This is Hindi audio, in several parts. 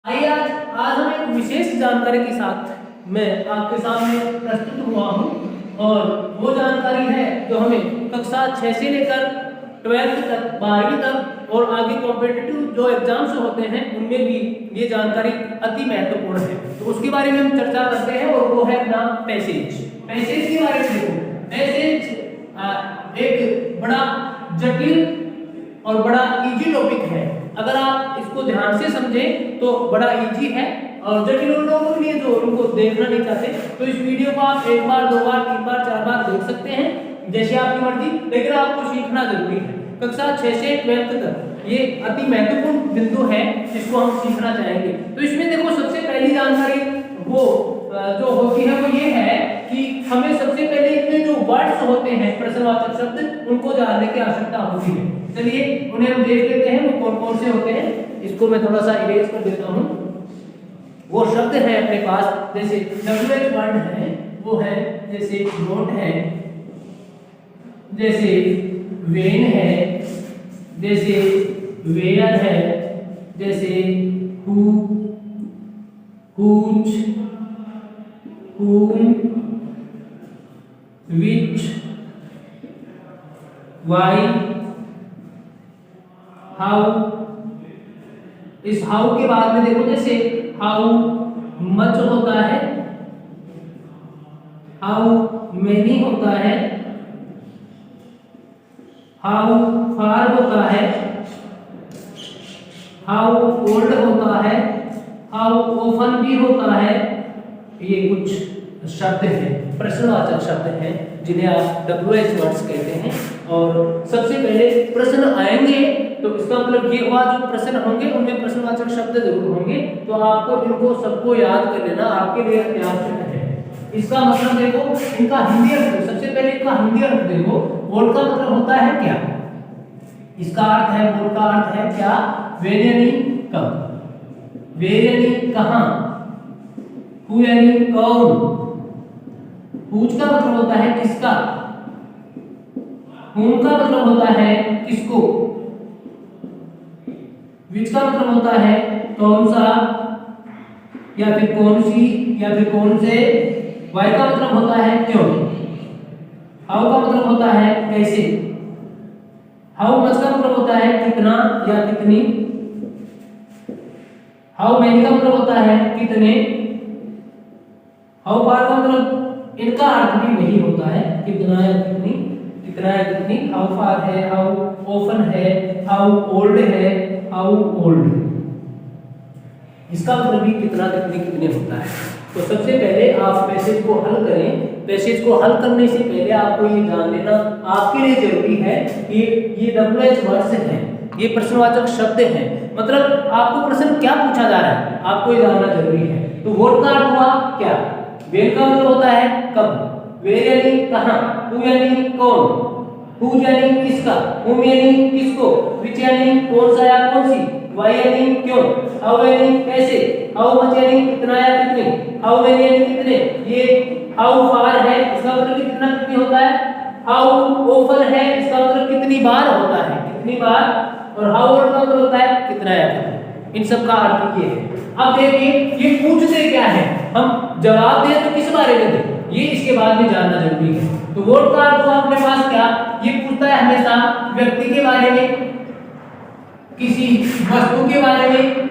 आइए आज हम एक विशेष जानकारी के साथ मैं आपके सामने प्रस्तुत हुआ हूँ और वो जानकारी है जो हमें कक्षा 6 से लेकर 12वीं तक 12वीं तक और आगे कॉम्पिटिटिव जो एग्जाम्स होते हैं उनमें भी ये जानकारी अति महत्वपूर्ण है। तो उसके बारे में हम चर्चा करते हैं और वो है अपना पैसेज। पैसेज के बारे में देखो, पैसेज एक बड़ा जटिल और बड़ा इजी टॉपिक है। अगर आप इसको ध्यान से समझें तो बड़ा इजी है और जटिल लोगों के लिए जो उनको देखना नहीं चाहते तो इस वीडियो को आप एक बार, दो बार, तीन बार, चार बार देख सकते हैं, जैसे आपकी मर्जी, लेकिन आपको सीखना जरूरी है। कक्षा 6 से 12वीं तक ये अति महत्वपूर्ण बिंदु है जिसको हम सीखना चाहेंगे। तो इसमें देखो, सबसे पहली जानकारी वो जो होती है वो ये है कि हमें सबसे पहले इनमें जो वर्ड्स होते हैं प्रश्नवाचक शब्द उनको जानने की आवश्यकता होती है। चलिए उन्हें हम देख लेते हैं वो कौन कौन से होते हैं। इसको मैं थोड़ा सा इरेज कर देता हूँ। वो शब्द है अपने पास, जैसे WH वर्ड है वो है जैसे नोट है, जैसे वेन है, जैसे वेयर है, जैसे who, हुच, whom, which, why, how। इस हाउ के बाद में देखो, जैसे हाउ मच होता है, हाउ मेनी होता है, हाउ फार होता है, हाउ ओल्ड होता है, हाउ ऑफन भी होता है। ये कुछ शब्द हैं, प्रश्नवाचक शब्द हैं जिन्हें आप WH वर्ड्स कहते हैं। और सबसे पहले प्रश्न आएंगे तो इसका मतलब ये हुआ जो प्रश्न होंगे उनमें प्रश्नवाचक शब्द जरूर होंगे, तो आपको इनको सबको याद कर लेना आपके लिए अत्यावश्यक है। इसका मतलब देखो, इनका हिंदी अर्थ, सबसे पहले इनका हिंदी अर्थ देखो। वोट का मतलब होता है क्या? इसका अर्थ है, वोट का अर्थ है क्या? वेर यानी कब, वेर यानी कहां, हु यानी कौन, हुज का मतलब होता है किसका, हुम का मतलब होता है किसको, विच का मतलब होता है कौन सा या फिर कौन सी या फिर कौन से, वाई का मतलब होता है क्यों, हाउ का मतलब होता है कैसे, हाउ मच का मतलब होता है कितना या कितनी, हाउ मेनी का मतलब होता है कितने, हाउ फार का मतलब इनका अर्थ भी वही होता है कितना या कितनी, कितना या कितनी। हाउ फार है, हाउ ऑफन है, हाउ ओल्ड है, हाउ ओल्ड, इसका मतलब भी कितना, कितनी, कितने होता है। तो सबसे पहले आप पैसेज को हल करें। पैसेज को हल करने से पहले आपको ये जान लेना आपके लिए जरूरी है कि ये WH वर्ड्स हैं, ये प्रश्नवाचक शब्द हैं। मतलब आपको प्रश्न क्या पूछा जा रहा है आपको ये जानना जरूरी है। तो वोट का अर्थ हुआ क्या? वेर का मतलब होता है कब, वेर यानी कहां, हु यानी कौन, हु यानी किसका, हुम यानी किसको, विच यानी कौन सा या कौन सी, वाई यानी क्यों, हाउ यानी कैसे, हाउ मच यानी कितना या कितने, हाउ मेनी यानी कितने। ये हाउ फार है, इसका मतलब कितना कितनी होता है, हाउ ऑफन है, इसका मतलब कितनी बार होता है, कितनी बार, और हाउ ओल्ड का मतलब होता है कितना या कितना। इन सब का अर्थ ये है। अब देखिए ये पूछते क्या है, हम जवाब दें तो किस बारे में दें, ये इसके बाद में जानना जरूरी है। तो वोट का अर्थ अपने पास क्या, ये पूछता है हमेशा व्यक्ति के बारे में, किसी वस्तु के बारे में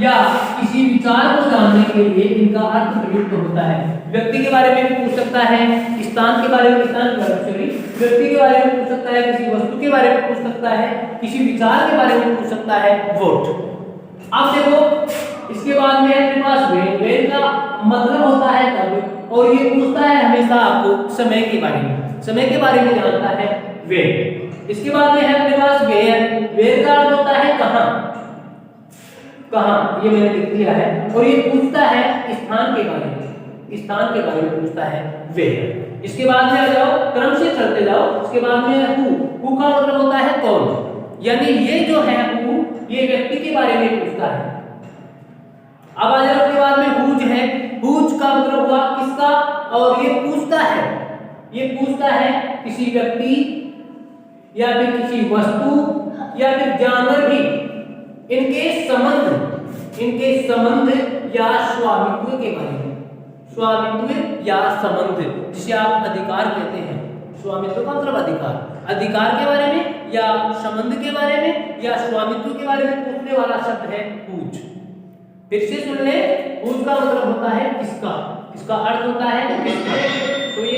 या किसी विचार को जानने के लिए इनका अर्थ प्रयुक्त होता है। व्यक्ति के बारे में भी पूछ सकता है, स्थान के बारे में, स्थान सॉरी व्यक्ति के बारे में पूछ सकता है, किसी वस्तु के बारे में पूछ सकता है, किसी विचार के बारे में पूछ सकता है, वोट। अब देखो इसके बाद में अपने पास वेन का मतलब होता है तब, और ये पूछता है हमेशा आपको समय के बारे में, समय के बारे में जानता है वेन। इसके बाद में है अपने पास वेयर, वेयर का अर्थ होता है कहां, कहां, ये मैंने लिख दिया है। और ये पूछता है स्थान के बारे में, स्थान के बारे में पूछता है वेयर। इसके बाद में आ जाओ, क्रम से चलते जाओ। उसके बाद में हु का मतलब होता है कौन, यानी ये जो है हु ये व्यक्ति के बारे में पूछता है। अब आ जाओ उसके बाद में हुज है, हुज का मतलब हुआ किसका, और ये पूछता है, ये पूछता है किसी व्यक्ति या फिर किसी वस्तु या फिर जानवर भी इनके संबंध इनके संबंध या स्वामित्व के बारे में, स्वामित्व या संबंध, जिसे आप अधिकार कहते हैं। स्वामित्व का मतलब अधिकार, अधिकार के बारे में या संबंध के बारे में या स्वामित्व के बारे में पूछने वाला शब्द है पूछ। फिर से सुन ले, पूछ का मतलब होता है किसका, इसका अर्थ होता है किसका। तो ये